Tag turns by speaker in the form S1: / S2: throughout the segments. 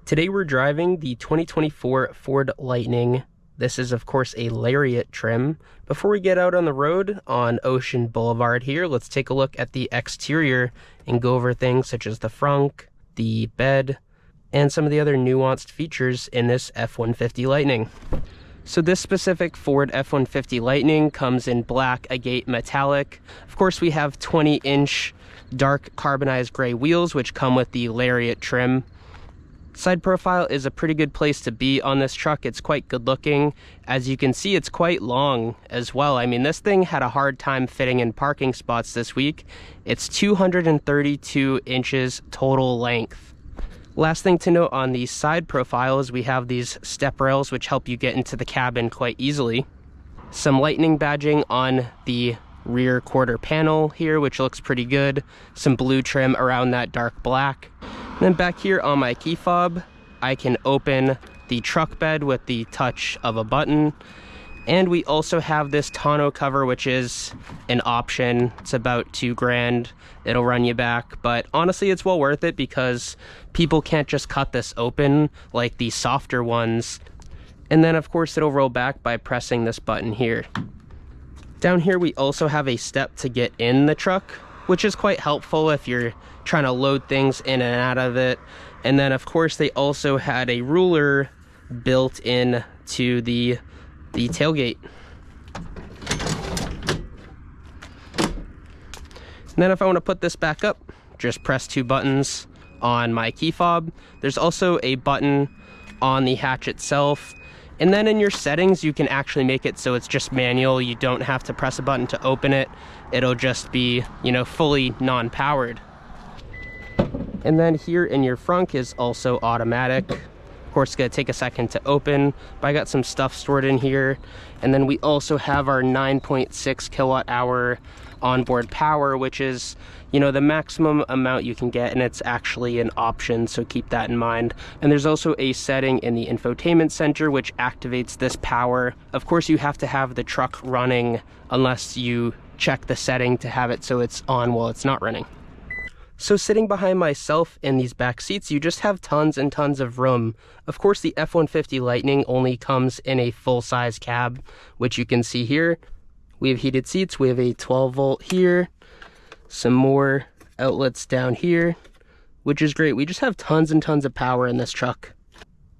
S1: Today we're driving the 2024 Ford Lightning. This is of course a Lariat trim. Before we get out on the road on Ocean Boulevard here, let's take a look at the exterior and go over things such as the frunk, the bed, and some of the other nuanced features in this F-150 Lightning. So this specific Ford F-150 Lightning comes in black agate metallic. Of course we have 20-inch dark carbonized gray wheels which come with the Lariat trim. Side profile is a pretty good place to be on this truck. It's quite good looking. As you can see, it's quite long as well. I mean, this thing had a hard time fitting in parking spots this week. It's 232 inches total length. Last thing to note on the side profile is we have these step rails which help you get into the cabin quite easily. Some Lightning badging on the rear quarter panel here, which looks pretty good. Some blue trim around that dark black. And then back here on my key fob, I can open the truck bed with the touch of a button. And we also have this tonneau cover, which is an option. It's about $2,000. It'll run you back, but honestly, it's well worth it because people can't just cut this open like the softer ones. And then of course, it'll roll back by pressing this button here. Down here, we also have a step to get in the truck, which is quite helpful if you're trying to load things in and out of it. And then of course they also had a ruler built in to the tailgate. And then if I want to put this back up, just press two buttons on my key fob. There's also a button on the hatch itself. And then in your settings, you can actually make it so it's just manual. You don't have to press a button to open it. It'll just be, fully non-powered. And then here in your frunk is also automatic. Of course, it's gonna take a second to open, but I got some stuff stored in here. And then we also have our 9.6 kilowatt hour onboard power, which is, the maximum amount you can get, and it's actually an option, so keep that in mind. And there's also a setting in the infotainment center which activates this power. Of course, you have to have the truck running unless you check the setting to have it so it's on while it's not running. So sitting behind myself in these back seats, you just have tons and tons of room. Of course, the F-150 Lightning only comes in a full-size cab, which you can see here. We have heated seats, we have a 12-volt here, some more outlets down here, which is great. We just have tons and tons of power in this truck.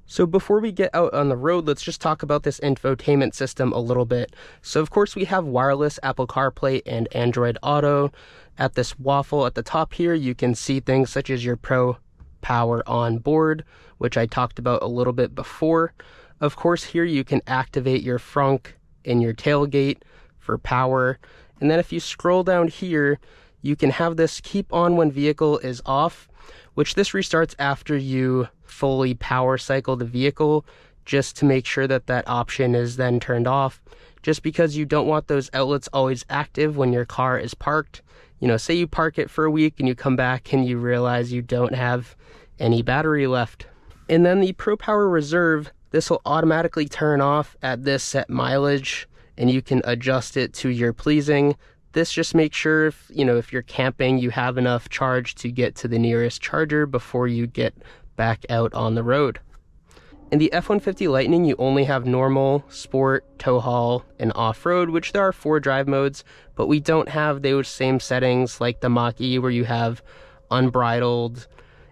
S1: So before we get out on the road, let's just talk about this infotainment system a little bit. So of course we have wireless Apple CarPlay and Android Auto. At this waffle at the top here, you can see things such as your Pro Power on board, which I talked about a little bit before. Of course, here you can activate your frunk and your tailgate for power. And then if you scroll down here, you can have this keep on when vehicle is off, which this restarts after you fully power cycle the vehicle, just to make sure that that option is then turned off, just because you don't want those outlets always active when your car is parked. Say you park it for a week and you come back and you realize you don't have any battery left. And then the Pro Power Reserve, this will automatically turn off at this set mileage, and you can adjust it to your pleasing. This just makes sure if you're camping, you have enough charge to get to the nearest charger before you get back out on the road. In the F-150 Lightning, you only have normal, sport, tow haul, and off-road, which there are 4 drive modes, but we don't have those same settings like the Mach-E where you have unbridled,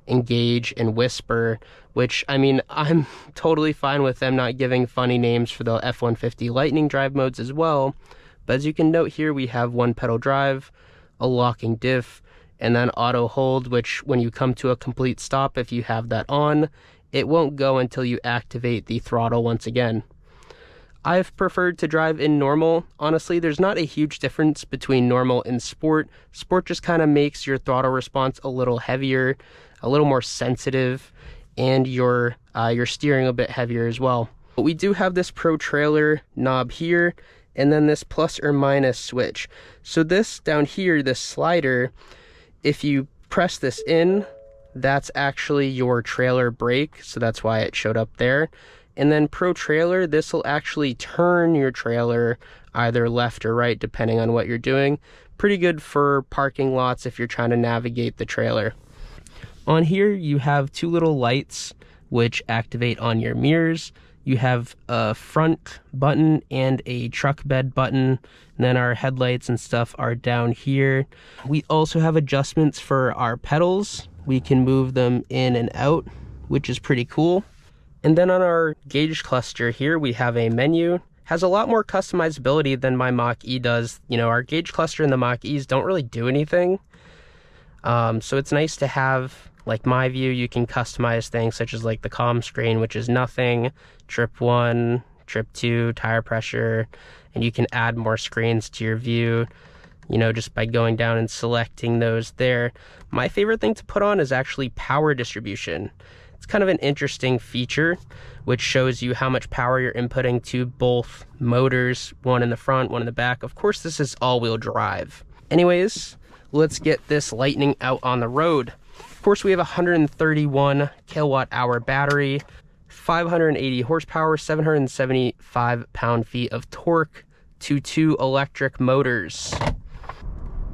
S1: engage, and whisper, which, I'm totally fine with them not giving funny names for the F-150 Lightning drive modes as well. But as you can note here, we have one pedal drive, a locking diff, and then auto hold, which when you come to a complete stop, if you have that on, it won't go until you activate the throttle once again. I've preferred to drive in normal. Honestly, there's not a huge difference between normal and sport. Sport just kind of makes your throttle response a little heavier, a little more sensitive, and your steering a bit heavier as well. But we do have this Pro Trailer knob here, and then this plus or minus switch. So this down here, this slider, if you press this in, that's actually your trailer brake, so that's why it showed up there. And then Pro Trailer, this will actually turn your trailer either left or right depending on what you're doing. Pretty good for parking lots if you're trying to navigate the trailer. On here you have 2 little lights which activate on your mirrors. You have a front button and a truck bed button, and then our headlights and stuff are down here. We also have adjustments for our pedals. We can move them in and out, which is pretty cool. And then on our gauge cluster here, we have a menu. Has a lot more customizability than my Mach-E does. You know, our gauge cluster and the Mach-Es don't really do anything. So it's nice to have, like my view, you can customize things such as like the comm screen, which is nothing, trip 1, trip 2, tire pressure, and you can add more screens to your view, you know, just by going down and selecting those there. My favorite thing to put on is actually power distribution. It's kind of an interesting feature, which shows you how much power you're inputting to both motors, one in the front, one in the back. Of course, this is all-wheel drive. Anyways, let's get this Lightning out on the road. Of course, we have a 131 kilowatt hour battery, 580 horsepower, 775 pound-feet of torque to 2 electric motors.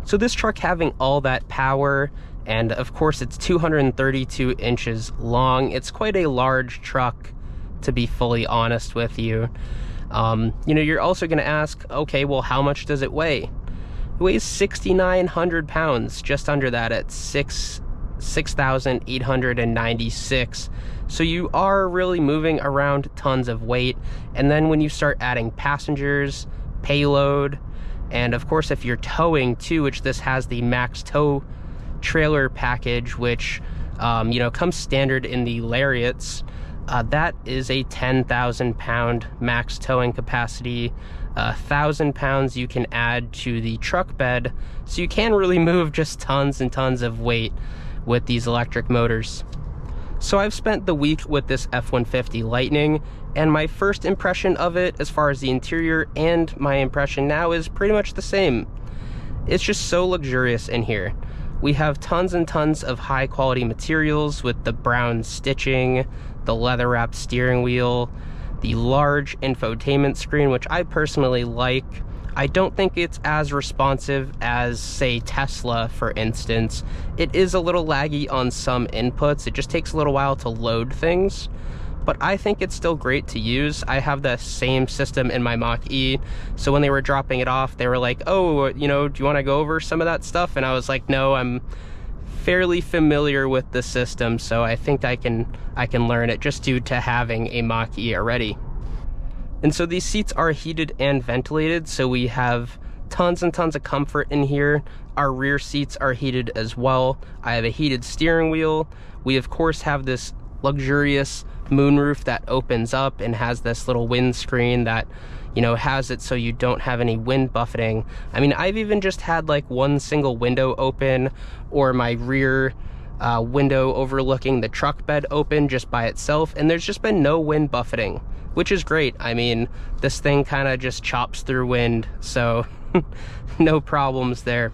S1: So this truck having all that power, and of course it's 232 inches long. It's quite a large truck, to be fully honest with you. You know, you're also gonna ask, okay, well, how much does it weigh? It weighs 6,900 pounds, just under that at 6,896. So you are really moving around tons of weight. And then when you start adding passengers, payload, and of course if you're towing too, which this has the max tow trailer package, which you know, comes standard in the Lariats, that is a 10,000 pound max towing capacity. 1,000 pounds you can add to the truck bed, so you can really move just tons and tons of weight with these electric motors. So I've spent the week with this F-150 Lightning, and my first impression of it as far as the interior and my impression now is pretty much the same. It's just so luxurious in here. We have tons and tons of high quality materials with the brown stitching, the leather wrapped steering wheel, the large infotainment screen, which I personally like. I don't think it's as responsive as, say, Tesla, for instance. It is a little laggy on some inputs. It just takes a little while to load things, but I think it's still great to use. I have the same system in my Mach-E, so when they were dropping it off, they were like, oh, you know, do you want to go over some of that stuff? And I was like, no, I'm fairly familiar with the system, so I think I can learn it just due to having a Mach-E already. And so these seats are heated and ventilated, so we have tons and tons of comfort in here. Our rear seats are heated as well. I have a heated steering wheel. We of course have this luxurious moonroof that opens up and has this little windscreen that, you know, has it so you don't have any wind buffeting. I mean, I've even just had like one single window open, or my rear window overlooking the truck bed open just by itself, and there's just been no wind buffeting, which is great. I mean, this thing kind of just chops through wind, so no problems there.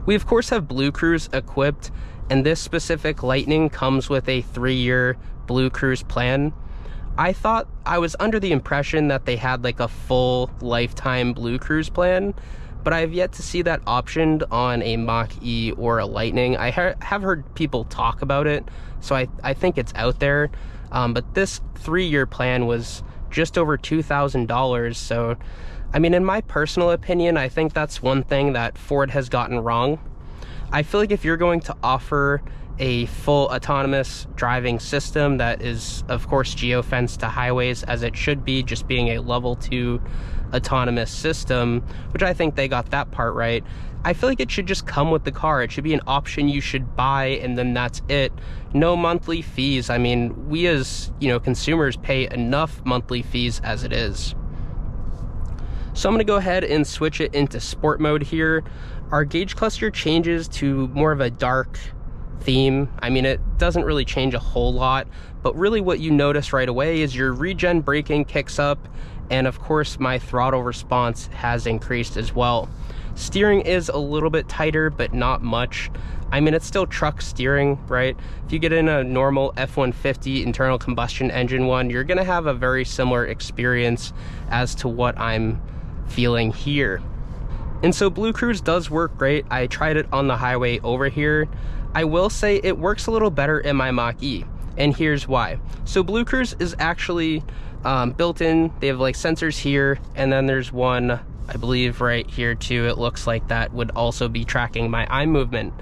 S1: We of course have Blue Cruise equipped, and this specific Lightning comes with a 3-year Blue Cruise plan. I was under the impression that they had like a full lifetime Blue Cruise plan, but I've yet to see that optioned on a Mach-E or a Lightning. I have heard people talk about it, so I think it's out there. But this 3-year plan was just over $2,000. So, I mean, in my personal opinion, I think that's one thing that Ford has gotten wrong. I feel like if you're going to offer a full autonomous driving system that is, of course, geofenced to highways, as it should be, just being a level 2 autonomous system, which I think they got that part right. I feel like it should just come with the car. It should be an option you should buy, and then that's it. No monthly fees. I mean, we as, you know, consumers pay enough monthly fees as it is. So I'm going to go ahead and switch it into sport mode here. Our gauge cluster changes to more of a dark theme. I mean, it doesn't really change a whole lot, but really what you notice right away is your regen braking kicks up, and of course my throttle response has increased as well. Steering is a little bit tighter, but not much. I mean, it's still truck steering, right? If you get in a normal F-150 internal combustion engine one, you're gonna have a very similar experience as to what I'm feeling here. And so Blue Cruise does work great. I tried it on the highway over here. I will say it works a little better in my Mach-E. And here's why. So Blue Cruise is actually built in. They have like sensors here, and then there's one, I believe, right here too. It looks like that would also be tracking my eye movement.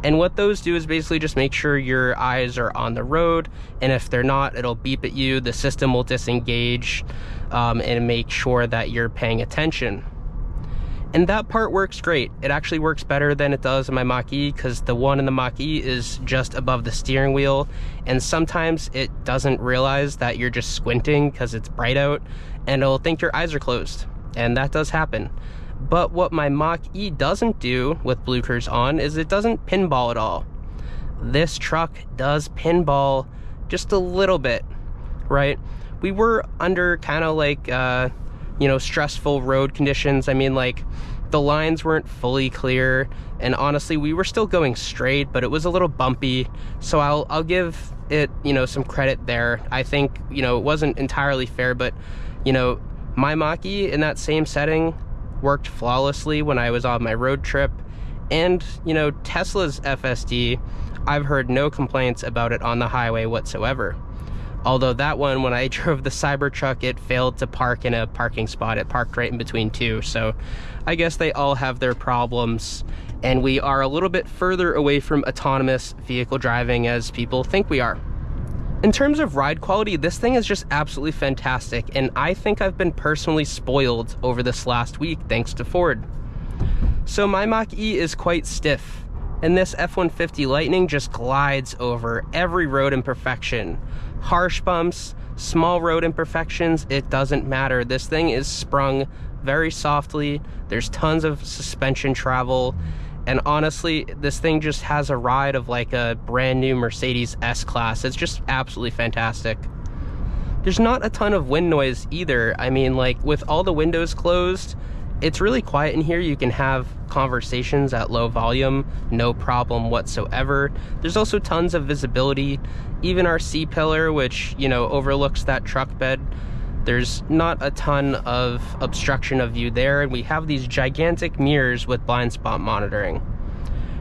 S1: And what those do is basically just make sure your eyes are on the road, and if they're not, it'll beep at you. The system will disengage and make sure that you're paying attention. And that part works great. It actually works better than it does in my Mach-E, because the one in the Mach-E is just above the steering wheel, and sometimes it doesn't realize that you're just squinting because it's bright out, and it'll think your eyes are closed, and that does happen. But what my Mach-E doesn't do with Blue Cruise on is it doesn't pinball at all. This truck does pinball just a little bit, right? We were under kind of like you know, stressful road conditions. I mean, like, the lines weren't fully clear, and honestly, we were still going straight, but it was a little bumpy, so I'll give it, you know, some credit there. I think, you know, it wasn't entirely fair, but, you know, my Mach-E in that same setting worked flawlessly when I was on my road trip, and, you know, Tesla's FSD, I've heard no complaints about it on the highway whatsoever. Although that one, when I drove the Cybertruck, it failed to park in a parking spot. It parked right in between two. So I guess they all have their problems, and we are a little bit further away from autonomous vehicle driving as people think we are. In terms of ride quality, this thing is just absolutely fantastic, and I think I've been personally spoiled over this last week thanks to Ford. So my Mach-E is quite stiff, and this F-150 Lightning just glides over every road imperfection. Harsh bumps, small road imperfections, it doesn't matter. This thing is sprung very softly. There's tons of suspension travel, and honestly, this thing just has a ride of like a brand new Mercedes S-Class. It's just absolutely fantastic. There's not a ton of wind noise either. I mean, like, with all the windows closed, it's really quiet in here. You can have conversations at low volume, no problem whatsoever. There's also tons of visibility. Even our C-pillar, which, you know, overlooks that truck bed, there's not a ton of obstruction of view there, and we have these gigantic mirrors with blind spot monitoring.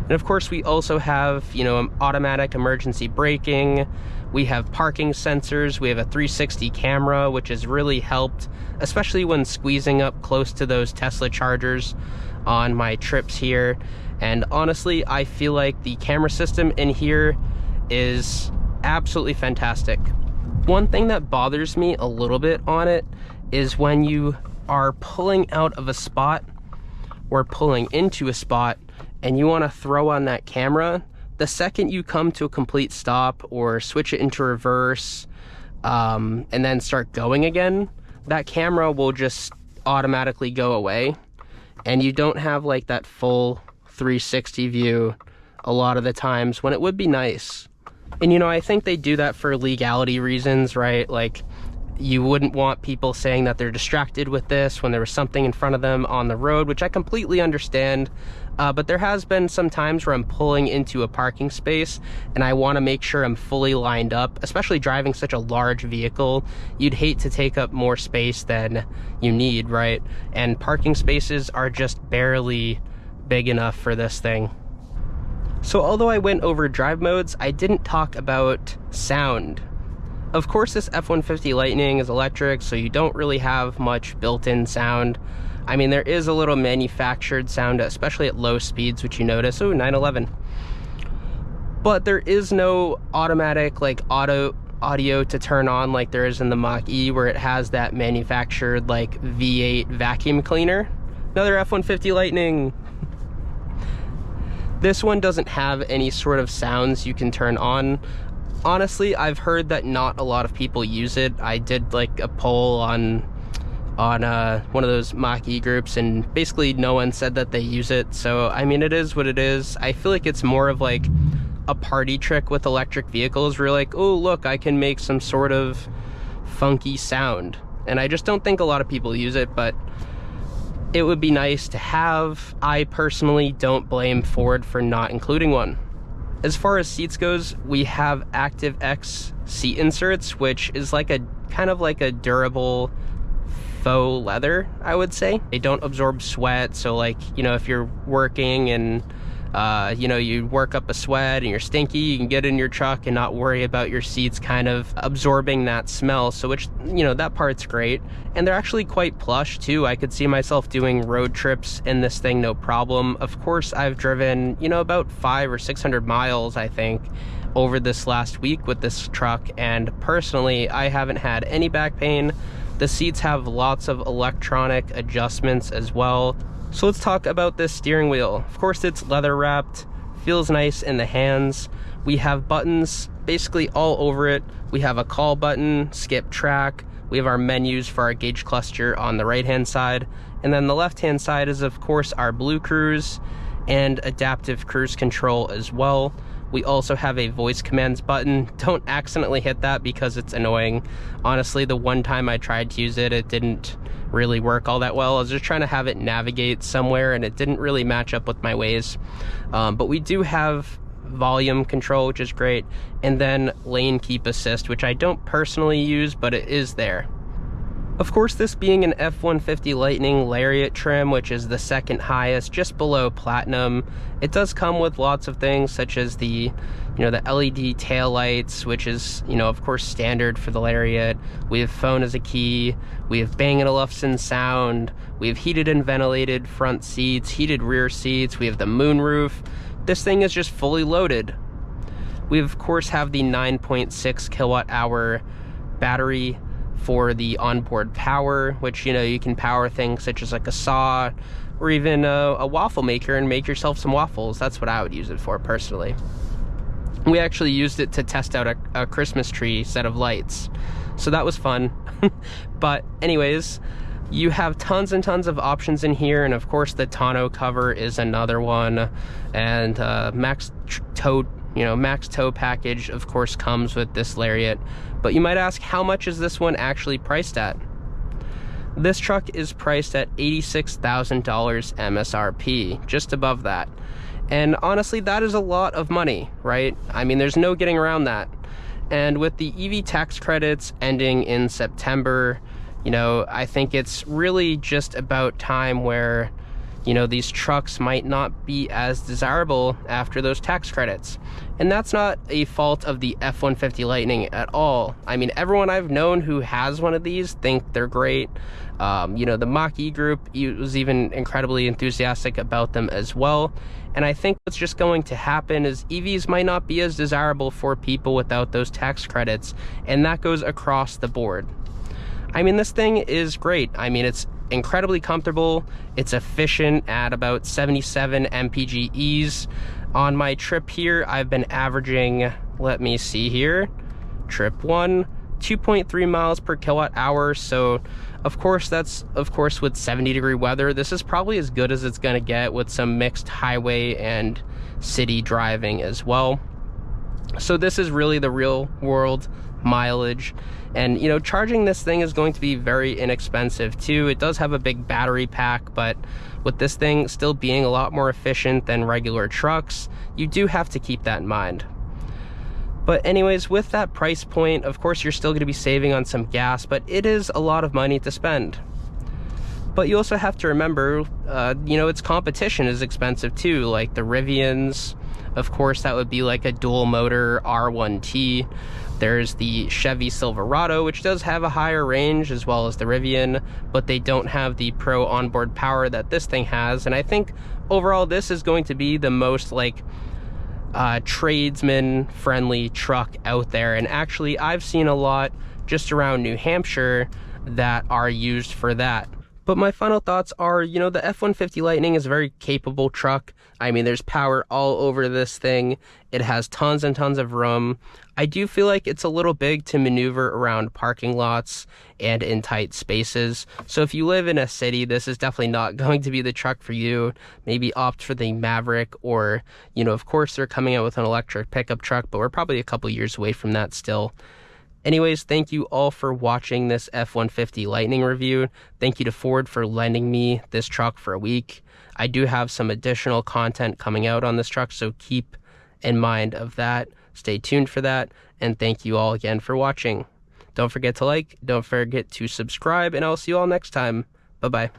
S1: And of course, we also have, you know, automatic emergency braking. We have parking sensors. We have a 360 camera, which has really helped, especially when squeezing up close to those Tesla chargers on my trips here. And honestly, I feel like the camera system in here is absolutely fantastic. One thing that bothers me a little bit on it is when you are pulling out of a spot or pulling into a spot and you want to throw on that camera, the second you come to a complete stop or switch it into reverse and then start going again, that camera will just automatically go away, and you don't have like that full 360 view a lot of the times when it would be nice. And you know, I think they do that for legality reasons, right? Like, you wouldn't want people saying that they're distracted with this when there was something in front of them on the road, which I completely understand. But there has been some times where I'm pulling into a parking space and I want to make sure I'm fully lined up, especially driving such a large vehicle. You'd hate to take up more space than you need, right? And parking spaces are just barely big enough for this thing. So although I went over drive modes, I didn't talk about sound. Of course, this F-150 Lightning is electric, so you don't really have much built-in sound. I mean, there is a little manufactured sound, especially at low speeds, which you notice. Oh, 911. But there is no automatic, like, audio to turn on like there is in the Mach-E, where it has that manufactured, like, V8 vacuum cleaner. Another F-150 Lightning. This one doesn't have any sort of sounds you can turn on. Honestly, I've heard that not a lot of people use it. I did like a poll on one of those Mach-E groups, and basically no one said that they use it. So I mean, it is what it is. I feel like it's more of like a party trick with electric vehicles where you're like, oh look, I can make some sort of funky sound. And I just don't think a lot of people use it, but it would be nice to have. I personally don't blame Ford for not including one. As far as seats goes, we have ActiveX seat inserts, which is like a kind of like a durable faux leather, I would say. They don't absorb sweat, so like, you know, if you're working and you know, you work up a sweat and you're stinky, you can get in your truck and not worry about your seats kind of absorbing that smell. So which, you know, that part's great. And they're actually quite plush too. I could see myself doing road trips in this thing, no problem. Of course, I've driven, you know, about 500 or 600 miles, I think, over this last week with this truck, and personally I haven't had any back pain. The seats have lots of electronic adjustments as well. So let's talk about this steering wheel. Of course, it's leather wrapped, feels nice in the hands. We have buttons basically all over it. We have a call button, skip track. We have our menus for our gauge cluster on the right hand side, and then the left hand side is of course our Blue Cruise and adaptive cruise control as well. We also have a voice commands button. Don't accidentally hit that because it's annoying. Honestly, the one time I tried to use it, it didn't really work all that well. I was just trying to have it navigate somewhere and it didn't really match up with my ways. But we do have volume control, which is great, and then lane keep assist, which I don't personally use, but it is there. Of course, this being an F-150 Lightning Lariat trim, which is the second highest, just below Platinum, it does come with lots of things such as the, you know, the LED tail lights, which is, you know, of course standard for the Lariat. We have phone as a key, we have Bang & Olufsen sound, we have heated and ventilated front seats, heated rear seats, we have the moonroof. This thing is just fully loaded. We of course have the 9.6 kilowatt hour battery for the onboard power, which, you know, you can power things such as like a saw or even a waffle maker and make yourself some waffles. That's what I would use it for personally. We actually used it to test out a Christmas tree set of lights, so that was fun. But anyways, you have tons and tons of options in here, and of course the tonneau cover is another one, and max tow package of course comes with this Lariat. But you might ask, how much is this one actually priced at? This truck is priced at $86,000 MSRP, just above that. And honestly, that is a lot of money, right? I mean, there's no getting around that. And with the EV tax credits ending in September, you know, I think it's really just about time where, you know, these trucks might not be as desirable after those tax credits. And that's not a fault of the F-150 Lightning at all. I mean, everyone I've known who has one of these think they're great. You know, the Mach-E group was even incredibly enthusiastic about them as well. And I think what's just going to happen is EVs might not be as desirable for people without those tax credits. And that goes across the board. I mean, this thing is great. I mean, it's incredibly comfortable. It's efficient at about 77 mpges. On my trip here, I've been averaging, let me see here, trip 1, 2.3 miles per kilowatt hour. So of course, that's of course with 70-degree weather. This is probably as good as it's gonna get with some mixed highway and city driving as well. So this is really the real world mileage. And you know, charging this thing is going to be very inexpensive too. It does have a big battery pack, but with this thing still being a lot more efficient than regular trucks, you do have to keep that in mind. But anyways, with that price point, of course you're still going to be saving on some gas, but it is a lot of money to spend. But you also have to remember, you know, its competition is expensive too, like the Rivians. Of course, that would be like a dual motor R1T. There's the Chevy Silverado, which does have a higher range, as well as the Rivian, but they don't have the pro onboard power that this thing has. And I think overall this is going to be the most like tradesman friendly truck out there. And actually I've seen a lot just around New Hampshire that are used for that. But my final thoughts are, you know, the F-150 Lightning is a very capable truck. I mean, there's power all over this thing. It has tons and tons of room. I do feel like it's a little big to maneuver around parking lots and in tight spaces. So if you live in a city, this is definitely not going to be the truck for you. Maybe opt for the Maverick, or, you know, of course they're coming out with an electric pickup truck, but we're probably a couple years away from that still. Anyways, thank you all for watching this F-150 Lightning review. Thank you to Ford for lending me this truck for a week. I do have some additional content coming out on this truck, so keep in mind of that. Stay tuned for that, and thank you all again for watching. Don't forget to like, don't forget to subscribe, and I'll see you all next time. Bye-bye.